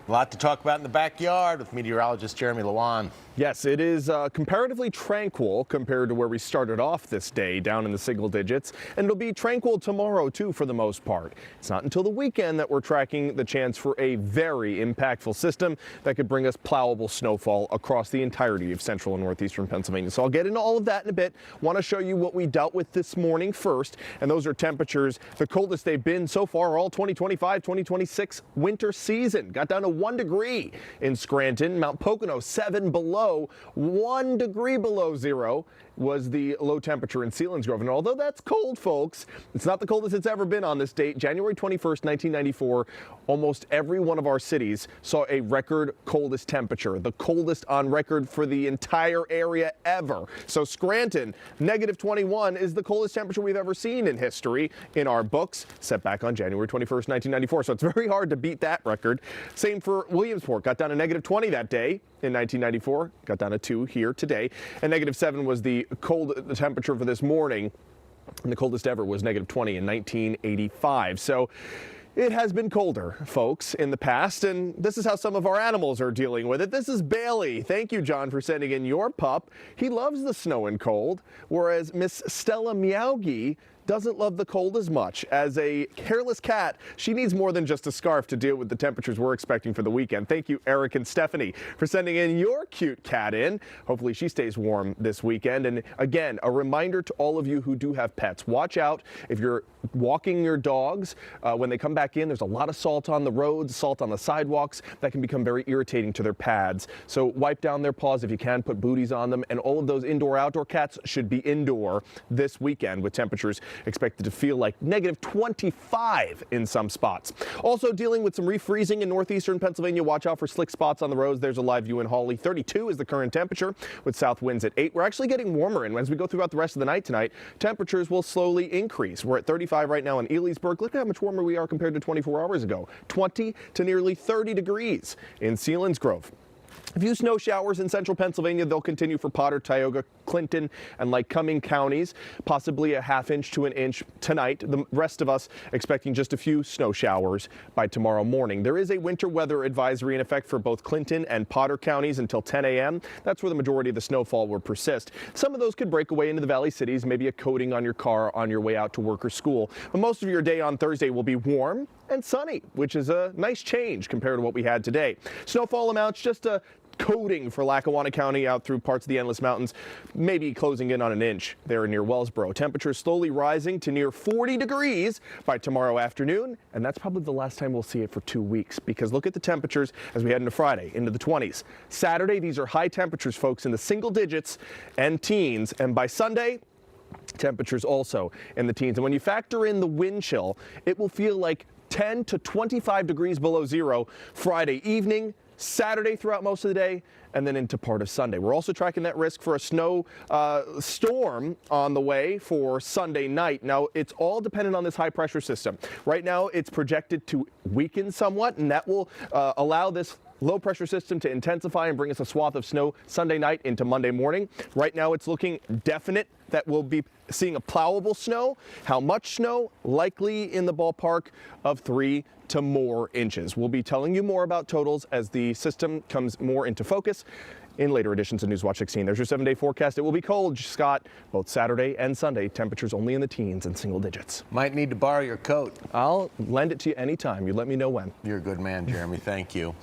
A lot to talk about in the backyard with meteorologist Jeremy Lawan. Yes, it is comparatively tranquil compared to where we started off this day, down in the single digits. And it'll be tranquil tomorrow, too, for the most part. It's not until the weekend that we're tracking the chance for a very impactful system that could bring us plowable snowfall across the entirety of central and northeastern Pennsylvania. So I'll get into all of that in a bit. Want to show you what we dealt with this morning first. And those are temperatures, the coldest they've been so far all 2025-2026 winter season. Got down to 1 degree in Scranton, Mount Pocono 7 below. 1 degree below zero was the low temperature in Selinsgrove. And although that's cold, folks, it's not the coldest it's ever been on this date. January 21st, 1994, almost every one of our cities saw a record coldest temperature, the coldest on record for the entire area ever. So Scranton, -21, is the coldest temperature we've ever seen in history in our books, set back on January 21st, 1994. So it's very hard to beat that record. Same for Williamsport, got down to -20 that day in 1994, got down to 2 here today, and -7 was the temperature for this morning, and the coldest ever was -20 in 1985. So it has been colder, folks, in the past, and this is how some of our animals are dealing with it. This is Bailey. Thank you, John, for sending in your pup. He loves the snow and cold, whereas Miss Stella Meowgie doesn't love the cold as much. As a careless cat, she needs more than just a scarf to deal with the temperatures we're expecting for the weekend. Thank you, Eric and Stephanie, for sending in your cute cat in. Hopefully she stays warm this weekend. And again, a reminder to all of you who do have pets, watch out if you're walking your dogs. When they come back in, there's a lot of salt on the roads, salt on the sidewalks. That can become very irritating to their pads. So wipe down their paws if you can, put booties on them. And all of those indoor-outdoor cats should be indoor this weekend with temperatures expected to feel like -25 in some spots. Also dealing with some refreezing in northeastern Pennsylvania. Watch out for slick spots on the roads. There's a live view in Hawley. 32 is the current temperature with south winds at 8. We're actually getting warmer, and as we go throughout the rest of the night tonight, temperatures will slowly increase. We're at 35 right now in Elysburg. Look at how much warmer we are compared to 24 hours ago. 20 to nearly 30 degrees in Selinsgrove. A few snow showers in central Pennsylvania. They'll continue for Potter, Tioga, Clinton, and Lycoming counties. Possibly a ½ inch to an inch tonight. The rest of us expecting just a few snow showers by tomorrow morning. There is a winter weather advisory in effect for both Clinton and Potter counties until 10 a.m. That's where the majority of the snowfall will persist. Some of those could break away into the valley cities, maybe a coating on your car on your way out to work or school. But most of your day on Thursday will be warm and sunny, which is a nice change compared to what we had today. Snowfall amounts just a coating for Lackawanna County out through parts of the Endless Mountains, maybe closing in on an inch there near Wellsboro. Temperatures slowly rising to near 40 degrees by tomorrow afternoon, and that's probably the last time we'll see it for 2 weeks, because look at the temperatures as we head into Friday, into the 20s. Saturday, these are high temperatures, folks, in the single digits and teens, and by Sunday, temperatures also in the teens. And when you factor in the wind chill, it will feel like 10 to 25 degrees below zero Friday evening, Saturday throughout most of the day, and then into part of Sunday. We're also tracking that risk for a snow storm on the way for Sunday night. Now, it's all dependent on this high pressure system. Right now, it's projected to weaken somewhat, and that will allow this low pressure system to intensify and bring us a swath of snow Sunday night into Monday morning. Right now, it's looking definite that we'll be seeing a plowable snow. How much snow? Likely in the ballpark of 3 to more inches. We'll be telling you more about totals as the system comes more into focus in later editions of Newswatch 16. There's your 7-day forecast. It will be cold, Scott, both Saturday and Sunday. Temperatures only in the teens and single digits. Might need to borrow your coat. I'll lend it to you anytime. You let me know when. You're a good man, Jeremy. Thank you.